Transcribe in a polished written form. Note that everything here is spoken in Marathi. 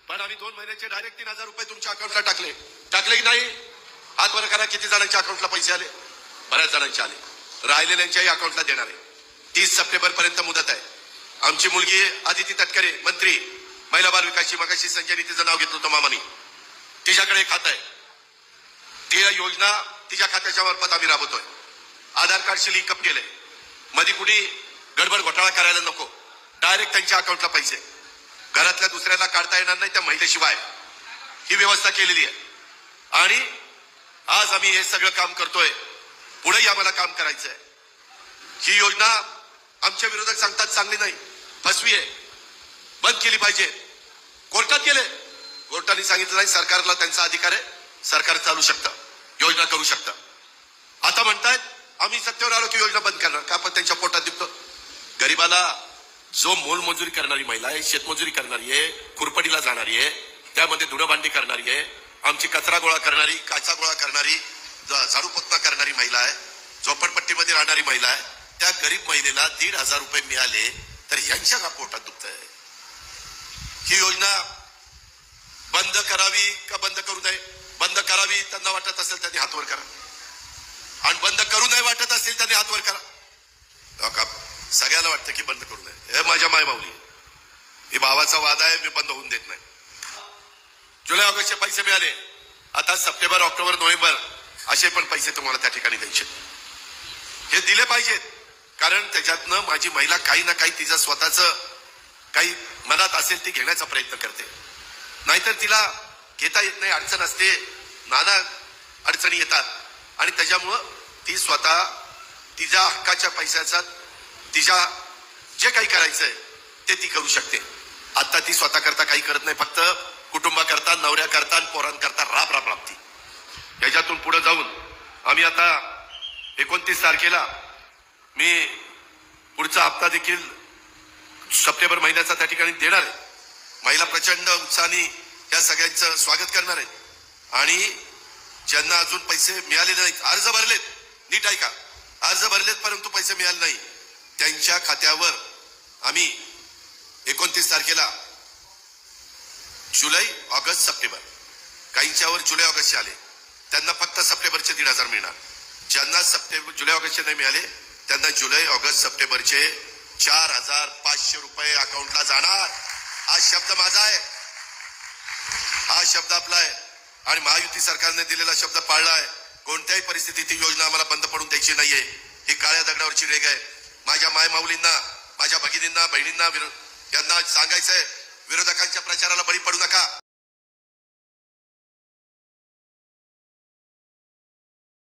पण आम्ही 2 महिन्याचे डायरेक्ट 3000 रुपये तुमच्या अकाउंटला टाकले की नाही? हात वर करा, किती जणांच्या अकाउंटला पैसे आले? बऱ्याच जणांचे आले. राहिलेल्यांच्याही अकाउंटला देणार आहे. 30 सप्टेंबर पर्यंत मुदत आहे. आमची मुलगी आदिती तटकरे मंत्री महिला बाल विकासची, मगाशी संजय तिचं नाव घेतलं होतं मामानी, तिच्याकडे खातं आहे. ती योजना तिच्या खात्याच्या मार्फत आम्ही राबवतोय. आधार कार्डशी लिंकअप केलंय. मध्ये कुठे गडबड घोटाळा करायला नको. डायरेक्ट त्यांच्या अकाउंटला पैसे, घरातल्या दुसऱ्याला काढता येणार नाही त्या महिलेशिवाय, ही व्यवस्था केलेली आहे. आणि आज आम्ही हे सगळं काम करतोय. पुढेही आम्हाला काम करायचं आहे. ही योजना आमच्या विरोधक सांगतात चांगली नाही, फसवी आहे, बंद केली पाहिजे. कोर्टात गेले, कोर्टाने सांगितलं नाही, सरकारला त्यांचा अधिकार आहे, सरकार चालू शकतं, योजना करू शकतं. आता म्हणतायत आम्ही सत्तेवर आलो की योजना बंद करणार. का? पण त्यांच्या पोटात दिसतो. गरीबाला जो मोलमजुरी करणारी महिला आहे, शेतमजुरी करणारी आहे, खुरपडीला जाणारी आहे, त्यामध्ये धुणं भांडी करणारी आहे, आमची कचरा गोळा करणारी, काचा गोळा करणारी, झाडू पोतना करणारी महिला आहे, झोपडपट्टीमध्ये राहणारी महिला आहे, त्या गरीब महिलेला 1,500 रुपये मिळाले तर यांच्या का पोटात दुखत आहे? ही योजना बंद करावी का बंद करू नये? बंद करावी त्यांना वाटत असेल त्यांनी हातवर करा, आणि बंद करू नये वाटत असेल त्यांनी हातवर करा. सगळ्याला वाटतं की बंद करू नये. हे माझ्या माय माऊली, ही भावाचा वाद आहे, मी बंद होऊन देत नाही. जुलै ऑगस्टचे पैसे मिळाले. आता सप्टेंबर, ऑक्टोबर, नोव्हेंबर असे पण पैसे तुम्हाला त्या ठिकाणी द्यायचे. हे दिले पाहिजेत, कारण त्याच्यातनं माझी महिला काही ना काही तिचं स्वतःच काही मनात असेल ती घेण्याचा प्रयत्न करते. नाहीतर तिला घेता येत नाही, अडचण असते, नाना अडचणी येतात, आणि त्याच्यामुळं ती स्वतः तिच्या हक्काच्या पैशाचा तिच्या जे काही करायचंय ते ती करू शकते. आता ती स्वतः करता काही करत नाही, फक्त कुटुंबाकरता, नवऱ्याकरता आणि पोरांकरता राबती. याच्यातून पुढे जाऊन आम्ही आता 29 तारखेला मी पुढचा हप्ता देखील सप्टेंबर महिन्याचा त्या ठिकाणी देणार आहे. महिला प्रचंड उत्साहाने या सगळ्यांचं स्वागत करणार आहेत. आणि ज्यांना अजून पैसे मिळाले नाहीत, अर्ज भरलेत, नीट ऐका, अर्ज भरलेत परंतु पैसे मिळाले नाही, त्यांच्या खात्यावर आम्ही 29 तारखेला जुलै, ऑगस्ट, सप्टेंबर, काहींच्यावर जुलै ऑगस्टचे आले, त्यांना फक्त सप्टेंबरचे 1,500 मिळणार. ज्यांना जुलै ऑगस्टचे नाही मिळाले त्यांना जुलै, ऑगस्ट, सप्टेंबरचे 4,500 रुपये अकाउंटला जाणार. हा शब्द माझा आहे, हा शब्द आपला आहे, आणि महायुती सरकारने दिलेला शब्द पाळला आहे. कोणत्याही परिस्थितीत ही योजना आम्हाला बंद पडून द्यायची नाहीये. ही काळ्या दगडावरची रेघ आहे. माझ्या माय माऊलींना, माझ्या भगिनींना, बहिणींना यांना सांगायचंय, विरोधकांच्या प्रचाराला बळी पडू नका.